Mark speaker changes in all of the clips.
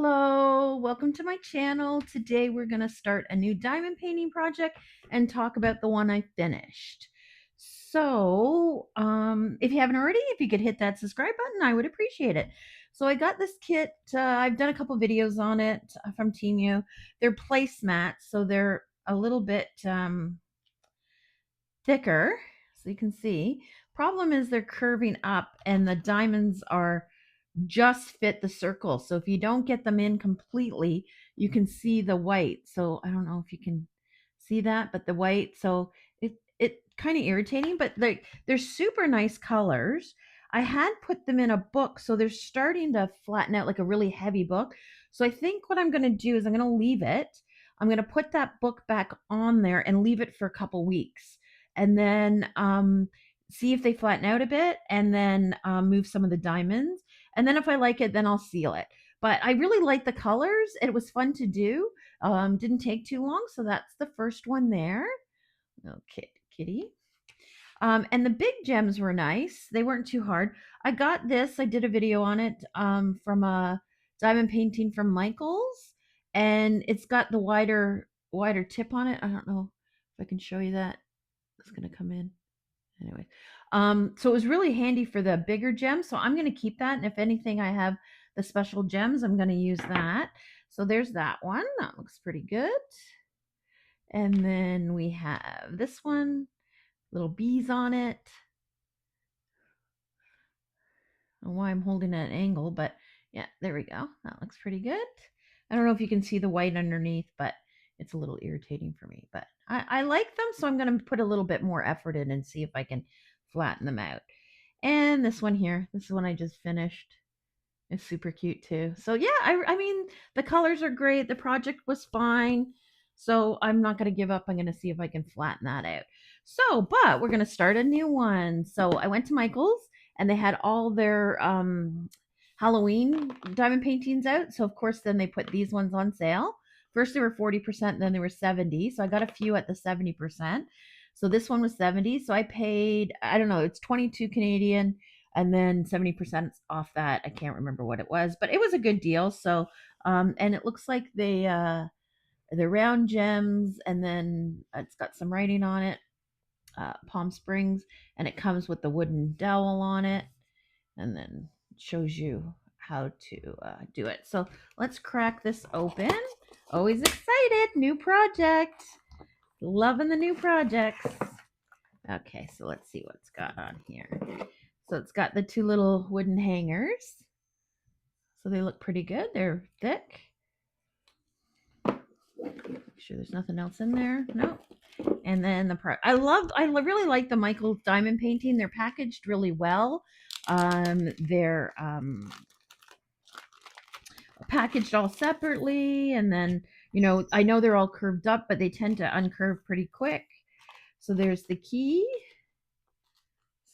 Speaker 1: Hello, welcome to my channel. Today we're going to start a new diamond painting project and talk about the one I finished. So, if you haven't already, if you could hit that subscribe button, I would appreciate it. So I got this kit. I've done a couple videos on it from Temu. They're placemats, so they're a little bit thicker, so you can see. Problem is they're curving up and the diamonds are just fit the circle. So if you don't get them in completely, you can see the white. So I don't know if you can see that, but the white, so it kind of irritating, but they're super nice colors. I had put them in a book, so they're starting to flatten out like a really heavy book. So I think what I'm going to do is I'm going to leave it. I'm going to put that book back on there and leave it for a couple weeks, and then see if they flatten out a bit, and then move some of the diamonds. And then if I like it, then I'll seal it. But I really like the colors. It was fun to do. Didn't take too long. So that's the first one there. Okay, kitty. And the big gems were nice. They weren't too hard. I got this. I did a video on it from a diamond painting from Michael's. And it's got the wider tip on it. I don't know if I can show you that. It's going to come in. Anyway, so it was really handy for the bigger gems. So I'm going to keep that. And if anything, I have the special gems, I'm going to use that. So there's that one. That looks pretty good. And then we have this one, little bees on it. I don't know why I'm holding at an angle, but yeah, there we go. That looks pretty good. I don't know if you can see the white underneath, but it's a little irritating for me. But I like them, so I'm going to put a little bit more effort in and see if I can flatten them out. And this one here, this is one I just finished. It's super cute too. So yeah, I mean, the colors are great. The project was fine. So I'm not going to give up. I'm going to see if I can flatten that out. So, but we're going to start a new one. So I went to Michael's and they had all their Halloween diamond paintings out. So of course, then they put these ones on sale. First they were 40%, then they were 70. So I got a few at the 70%. So this one was 70. So I paid, I don't know, it's 22 Canadian, and then 70% off that. I can't remember what it was, but it was a good deal. So and it looks like they're round gems, and then it's got some writing on it, Palm Springs, and it comes with the wooden dowel on it, and then it shows you how to do it. So let's crack this open. Always excited, new project, loving the new projects. Okay, so let's see what's got on here. So it's got the two little wooden hangers. So they look pretty good. They're thick. Make sure there's nothing else in there. No. And then I really like the Michael's diamond painting. They're packaged really well. They're packaged all separately, and then I know they're all curved up, but they tend to uncurve pretty quick. So there's the key.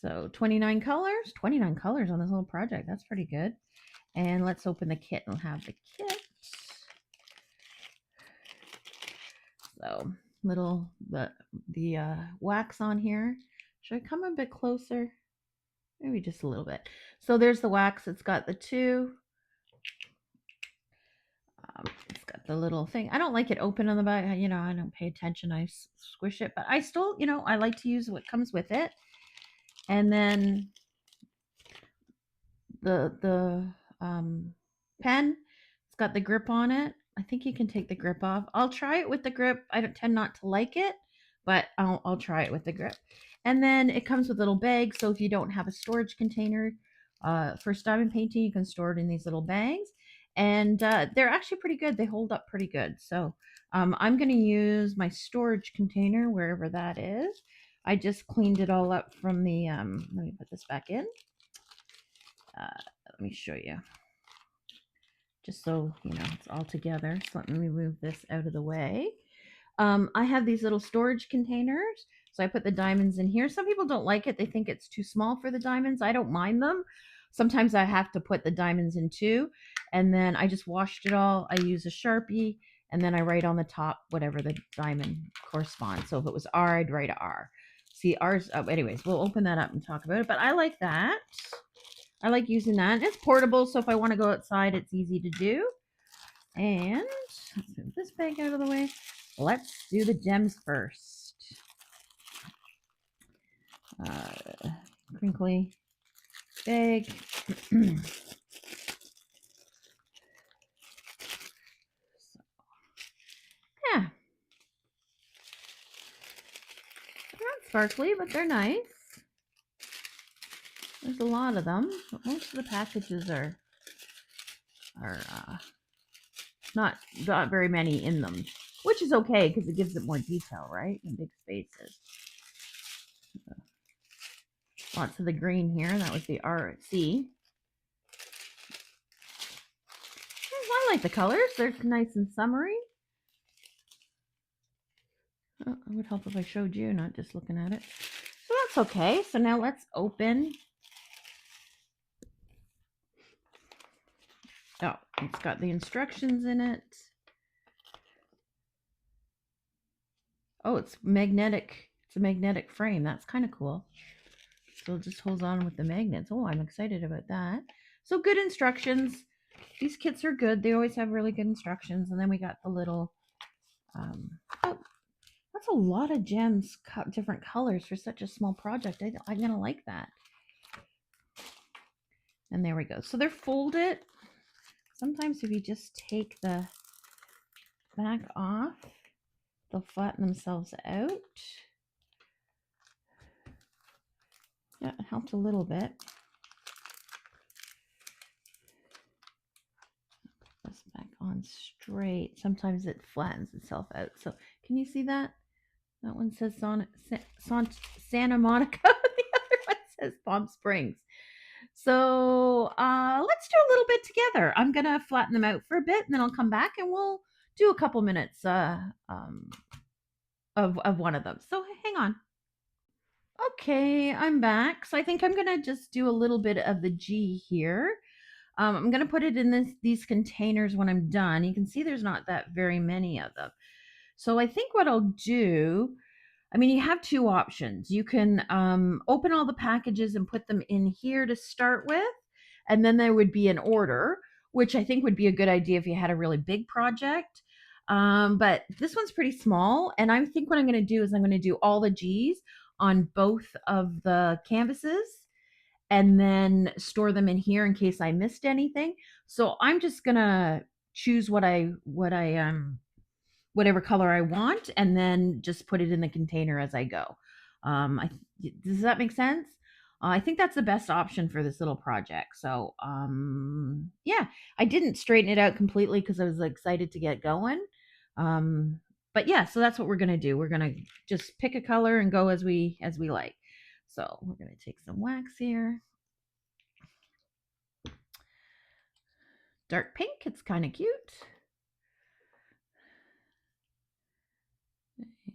Speaker 1: So 29 colors on this little project. That's pretty good. And let's open the kit and have the kit. So little the wax on here. Should I come a bit closer? Maybe just a little bit. So there's the wax. It's got the two. It's got the little thing. I don't like it open on the back. I don't pay attention. I squish it, but I still, I like to use what comes with it. And then the pen. It's got the grip on it. I think you can take the grip off. I'll try it with the grip. I tend not to like it, but I'll try it with the grip. And then it comes with a little bag. So if you don't have a storage container for diamond painting, you can store it in these little bags. And they're actually pretty good. They hold up pretty good. So I'm going to use my storage container wherever that is. I just cleaned it all up from the, let me put this back in. Let me show you. Just so it's all together. So let me move this out of the way. I have these little storage containers. So I put the diamonds in here. Some people don't like it. They think it's too small for the diamonds. I don't mind them. Sometimes I have to put the diamonds in too. And then I just washed it all. I use a Sharpie, and then I write on the top whatever the diamond corresponds. So if it was R, I'd write a R. See, R's, anyways, we'll open that up and talk about it. But I like that. I like using that. It's portable, so if I want to go outside, it's easy to do. And let's move this bag out of the way. Let's do the gems first. Crinkly bag. Yeah. They're not sparkly, but they're nice. There's a lot of them, but most of the packages are not very many in them, which is okay because it gives it more detail, right? In big spaces. Lots of the green here. That was the RC. I like the colors. They're nice and summery. Oh, it would help if I showed you, not just looking at it. So that's okay. So now let's open. Oh, it's got the instructions in it. Oh, it's magnetic. It's a magnetic frame. That's kind of cool. So it just holds on with the magnets. Oh, I'm excited about that. So good instructions. These kits are good. They always have really good instructions. And then we got the little, oh, that's a lot of gems, different colors for such a small project. I'm going to like that. And there we go. So they're folded. Sometimes if you just take the back off, they'll flatten themselves out. Yeah, it helped a little bit. Put this back on straight. Sometimes it flattens itself out. So can you see that? That one says Santa Monica. The other one says Palm Springs. So let's do a little bit together. I'm going to flatten them out for a bit, and then I'll come back and we'll do a couple minutes of one of them. So hang on. Okay, I'm back. So I think I'm going to just do a little bit of the G here. I'm going to put it in these containers when I'm done. You can see there's not that very many of them. So I think what I'll do, I mean, you have two options. You can open all the packages and put them in here to start with, and then there would be an order, which I think would be a good idea if you had a really big project. But this one's pretty small, and I think what I'm going to do is I'm going to do all the G's on both of the canvases and then store them in here in case I missed anything. So I'm just going to choose what I whatever color I want, and then just put it in the container as I go. Does that make sense? I think that's the best option for this little project. So, yeah, I didn't straighten it out completely because I was excited to get going. But yeah, so that's what we're gonna do. We're gonna just pick a color and go as we like. So we're gonna take some wax here. Dark pink. It's kind of cute.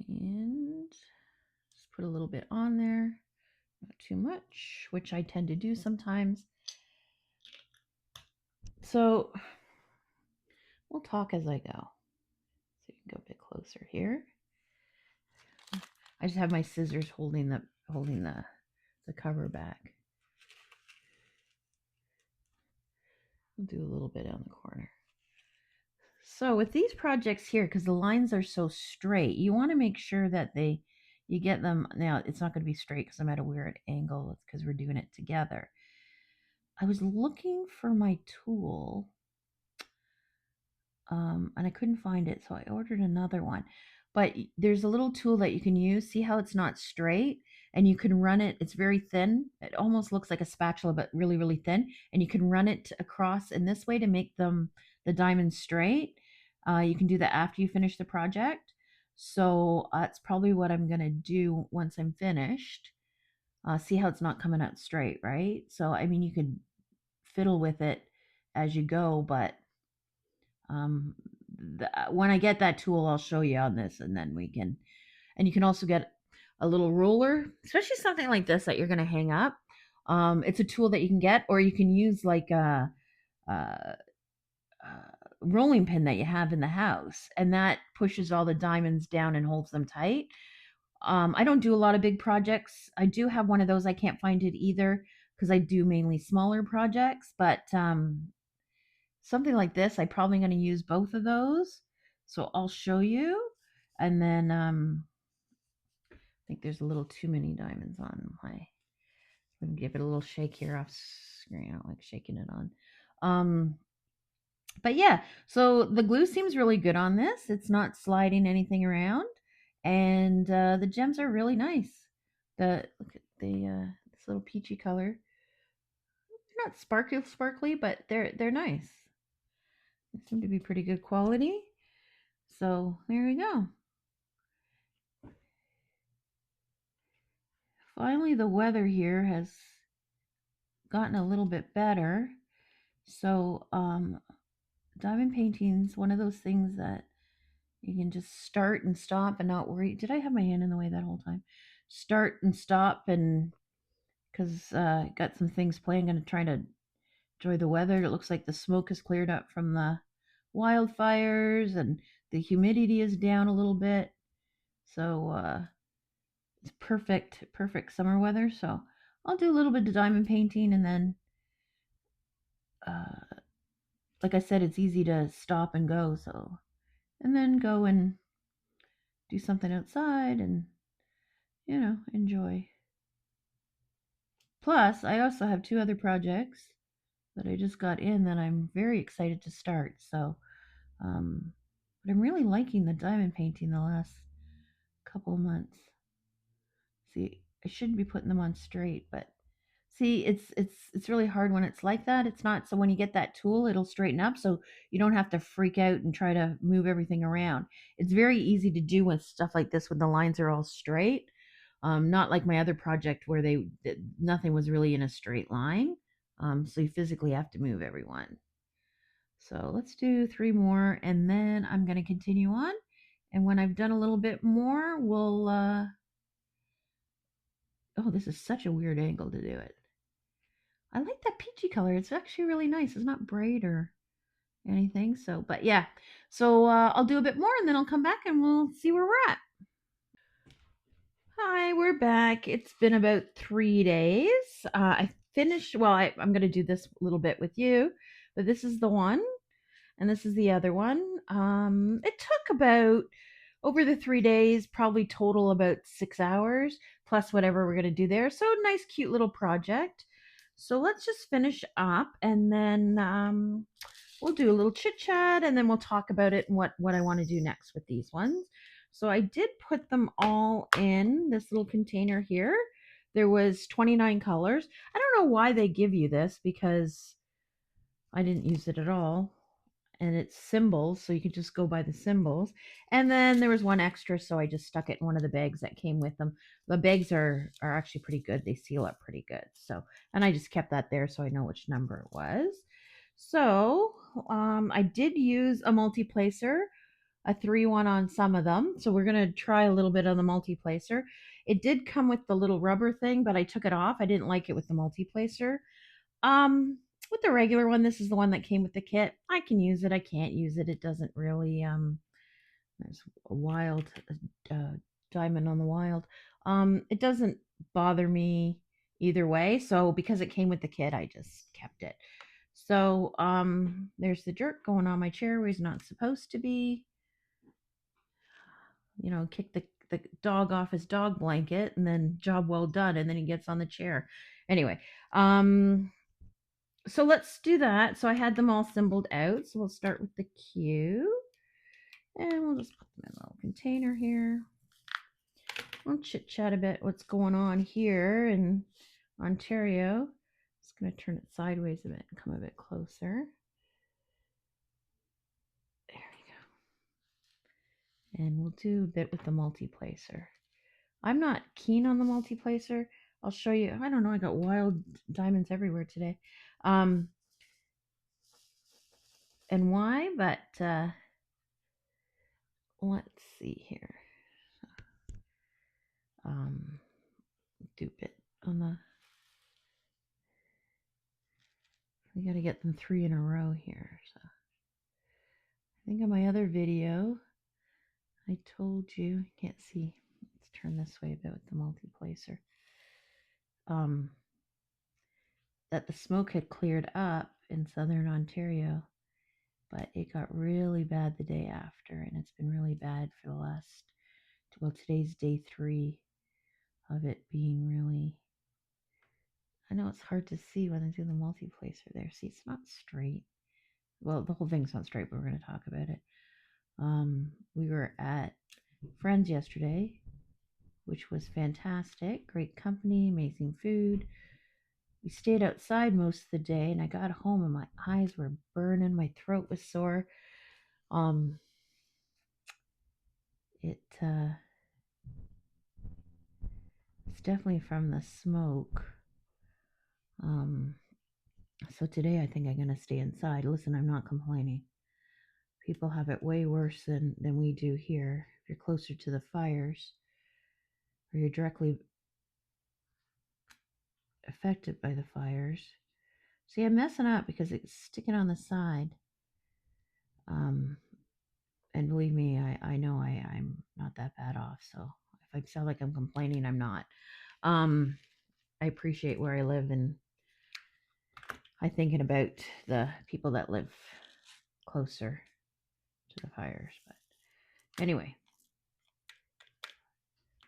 Speaker 1: And just put a little bit on there. Not too much, which I tend to do sometimes. So we'll talk as I go. So you can go a bit closer here. I just have my scissors holding the cover back. I'll do a little bit on the corner. So with these projects here, because the lines are so straight, you want to make sure that you get them. Now it's not going to be straight because I'm at a weird angle. It's because we're doing it together. I was looking for my tool, and I couldn't find it, so I ordered another one. But there's a little tool that you can use. See how it's not straight, and you can run it. It's very thin. It almost looks like a spatula, but really, really thin. And you can run it across in this way to make the diamonds straight. You can do that after you finish the project. So that's probably what I'm gonna do once I'm finished. See how it's not coming out straight, right? So I mean, you could fiddle with it as you go, but when I get that tool, I'll show you on this, and then we can. And you can also get a little ruler, especially something like this that you're going to hang up. It's a tool that you can get, or you can use like a rolling pin that you have in the house, and that pushes all the diamonds down and holds them tight. I don't do a lot of big projects. I do have one of those. I can't find it either because I do mainly smaller projects, but something like this, I'm probably going to use both of those. So I'll show you. And then I think there's a little too many diamonds on my. I'm going to give it a little shake here off screen. I don't like shaking it on. But yeah, so the glue seems really good on this. It's not sliding anything around, and the gems are really nice. Look at this little peachy color. They're not sparkly, but they're nice. They seem to be pretty good quality. So there we go. Finally, the weather here has gotten a little bit better. So diamond painting's one of those things that you can just start and stop and not worry. Did I have my hand in the way that whole time? Start and stop, and because got some things planned. Going to try to enjoy the weather. It looks like the smoke has cleared up from the wildfires, and the humidity is down a little bit. So it's perfect summer weather. So I'll do a little bit of diamond painting, and then, uh, like I said, it's easy to stop and go. So, and then go and do something outside and, enjoy. Plus, I also have two other projects that I just got in that I'm very excited to start. So, but I'm really liking the diamond painting the last couple of months. See, I shouldn't be putting them on straight, but see, it's really hard when it's like that. It's not, so when you get that tool, it'll straighten up, so you don't have to freak out and try to move everything around. It's very easy to do with stuff like this when the lines are all straight. Not like my other project where nothing was really in a straight line. So you physically have to move everyone. So let's do 3 more, and then I'm going to continue on. And when I've done a little bit more, we'll, oh, this is such a weird angle to do it. I like that peachy color. It's actually really nice. It's not bright or anything. So, but yeah. So I'll do a bit more, and then I'll come back and we'll see where we're at. Hi, we're back. It's been about 3 days. I finished, well, I'm going to do this little bit with you, but this is the one, and this is the other one. It took about, over the 3 days, probably total about 6 hours, plus whatever we're going to do there. So nice, cute little project. So let's just finish up, and then we'll do a little chit chat, and then we'll talk about it and what I want to do next with these ones. So I did put them all in this little container here. There was 29 colors. I don't know why they give you this, because I didn't use it at all. And it's symbols, so you could just go by the symbols. And then there was one extra, so I just stuck it in one of the bags that came with them. The bags are actually pretty good. They seal up pretty good. So, and I just kept that there so I know which number it was. So I did use a multi-placer, a 3-1 on some of them. So we're going to try a little bit on the multi-placer. It did come with the little rubber thing, but I took it off. I didn't like it with the multi-placer. With the regular one, this is the one that came with the kit. I can use it. I can't use it. It doesn't really, there's a wild uh, diamond on the wild. It doesn't bother me either way. So because it came with the kit, I just kept it. So there's the jerk going on my chair where he's not supposed to be. Kick the dog off his dog blanket, and then job well done, and then he gets on the chair. Anyway, so let's do that. So I had them all symboled out. So we'll start with the Q, and we'll just put them in a little container here. We'll chit chat a bit what's going on here in Ontario. Just going to turn it sideways a bit and come a bit closer. There we go. And we'll do a bit with the multi-placer. I'm not keen on the multi-placer. I'll show you. I don't know. I got wild diamonds everywhere today. And why? But let's see here. Dupe it on the. We got to get them 3 in a row here. So I think on my other video, I told you. I can't see. Let's turn this way a bit with the multi-placer. That the smoke had cleared up in southern Ontario, but it got really bad the day after, and it's been really bad for the last, well, today's day 3 of it being really, I know it's hard to see when I do the multiplacer there. See, it's not straight. Well, the whole thing's not straight, but we're going to talk about it. We were at Friends yesterday, which was fantastic. Great company, amazing food. We stayed outside most of the day, and I got home and my eyes were burning. My throat was sore. It's definitely from the smoke. So today I think I'm going to stay inside. Listen, I'm not complaining. People have it way worse than we do here. If you're closer to the fires or you're directly affected by the fires. See, I'm messing up because it's sticking on the side. And believe me, I know I'm not that bad off. So if I sound like I'm complaining, I'm not. I appreciate where I live, and I'm thinking about the people that live closer to the fires. But anyway,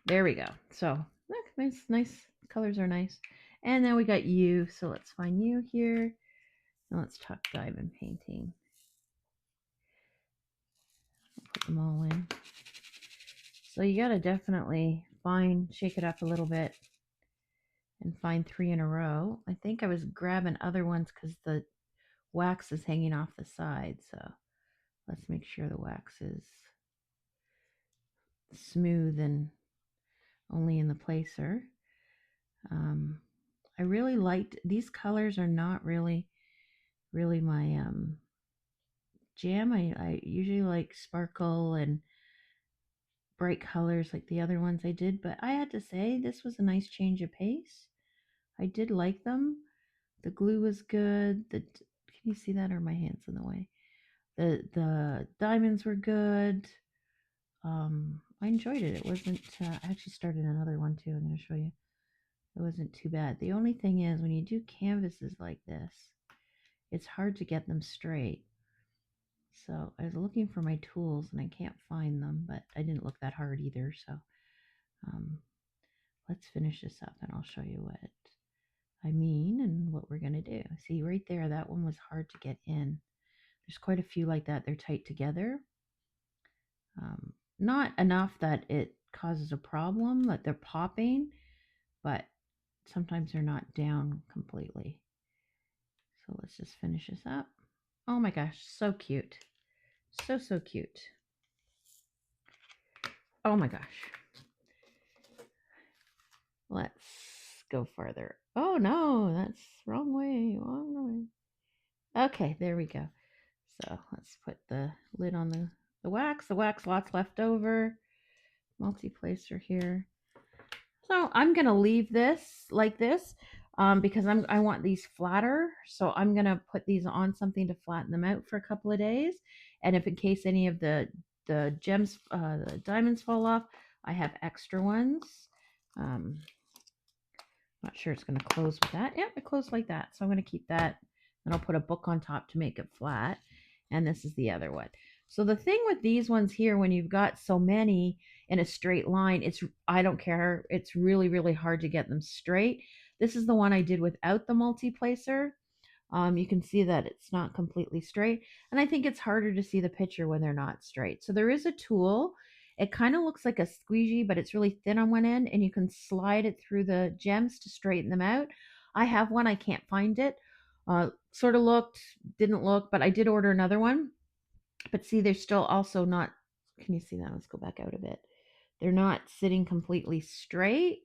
Speaker 1: there we go. So look, nice colors are nice. And then we got you. So let's find you here. And let's talk diamond painting. Put them all in. So you got to definitely shake it up a little bit and find 3 in a row. I think I was grabbing other ones because the wax is hanging off the side. So let's make sure the wax is smooth and only in the placer. I really liked these colors. Are not really my jam. I usually like sparkle and bright colors like the other ones I did, but I had to say this was a nice change of pace. I did like them. The glue was good. Can you see that, or my hand's in the way? The diamonds were good. I enjoyed it. It wasn't. I actually started another one too. I'm going to show you. It wasn't too bad. The only thing is, when you do canvases like this, it's hard to get them straight. So I was looking for my tools and I can't find them, but I didn't look that hard either. So let's finish this up and I'll show you what I mean and what we're going to do. See right there, that one was hard to get in. There's quite a few like that. They're tight together. Not enough that it causes a problem, that they're popping, but sometimes they're not down completely. So let's just finish this up. Oh my gosh, so cute. So cute. Oh my gosh. Let's go farther. Oh no, that's wrong way. Okay, there we go. So let's put the lid on the wax. The wax lots left over. Multi-placer here. So I'm gonna leave this like this because I want these flatter. So I'm gonna put these on something to flatten them out for a couple of days. And if in case any of the gems, the diamonds fall off, I have extra ones. Not sure it's going to close with that. Yep, it closed like that. So I'm going to keep that, and I'll put a book on top to make it flat. And this is the other one. So the thing with these ones here, when you've got so many in a straight line, I don't care. It's really, really hard to get them straight. This is the one I did without the multi-placer. You can see that it's not completely straight. And I think it's harder to see the picture when they're not straight. So there is a tool. It kind of looks like a squeegee, but it's really thin on one end, and you can slide it through the gems to straighten them out. I have one. I can't find it. Sort of looked, didn't look, but I did order another one. But see, they're still also not, can you see that? Let's go back out a bit. They're not sitting completely straight,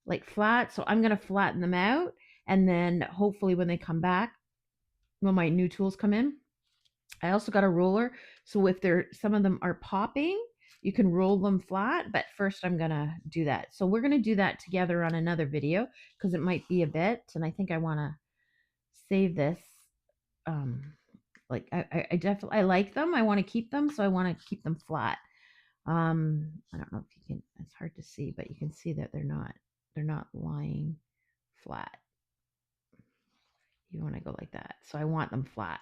Speaker 1: like flat. So I'm going to flatten them out. And then hopefully when they come back, when my new tools come in, I also got a ruler. So if some of them are popping, you can roll them flat. But first I'm going to do that. So we're going to do that together on another video because it might be a bit. And I think I want to save this. Like I definitely, I like them. I want to keep them. So I want to keep them flat. I don't know if you can, it's hard to see, but you can see that they're not lying flat. You want to go like that. So I want them flat.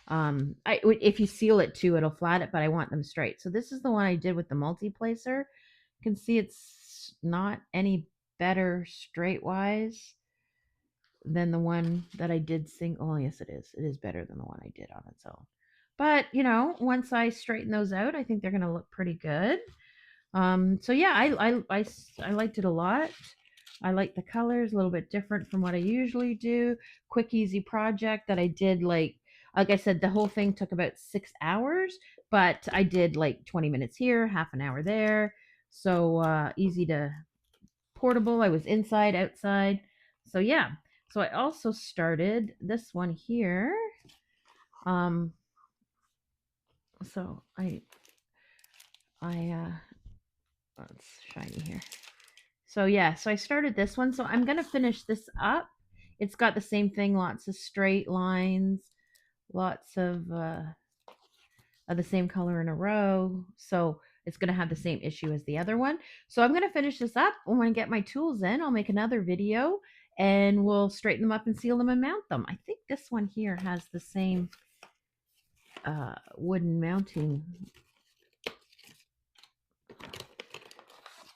Speaker 1: If you seal it too, it'll flat it, but I want them straight. So this is the one I did with the multi-placer. You can see it's not any better straight wise than the one that I did single. Oh, yes, it is. It is better than the one I did on its own. But, once I straighten those out, I think they're going to look pretty good. So yeah, I liked it a lot. I like the colors, a little bit different from what I usually do. Quick, easy project that I did like I said, the whole thing took about 6 hours, but I did like 20 minutes here, half an hour there. So easy to portable. I was inside, outside. So yeah. So I also started this one here. Um, so it's shiny here. So yeah, so I started this one. So I'm gonna finish this up. It's got the same thing, lots of straight lines, lots of the same color in a row. So it's gonna have the same issue as the other one. So I'm gonna finish this up. When I get my tools in, I'll make another video and we'll straighten them up and seal them and mount them. I think this one here has the same wooden mounting.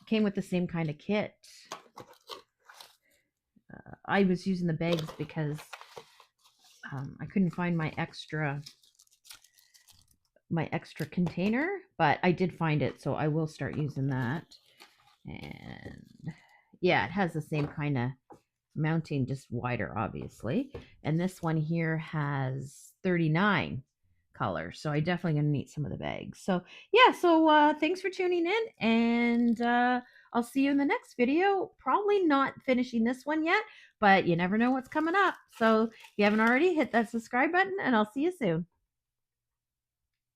Speaker 1: Came with the same kind of kit. I was using the bags because I couldn't find my extra container, but I did find it, so I will start using that. And yeah, it has the same kind of mounting, just wider, obviously. And this one here has 39 colors, so I definitely gonna need some of the bags. So yeah, so thanks for tuning in, and I'll see you in the next video. Probably not finishing this one yet, but you never know what's coming up. So if you haven't already, hit that subscribe button, and I'll see you soon.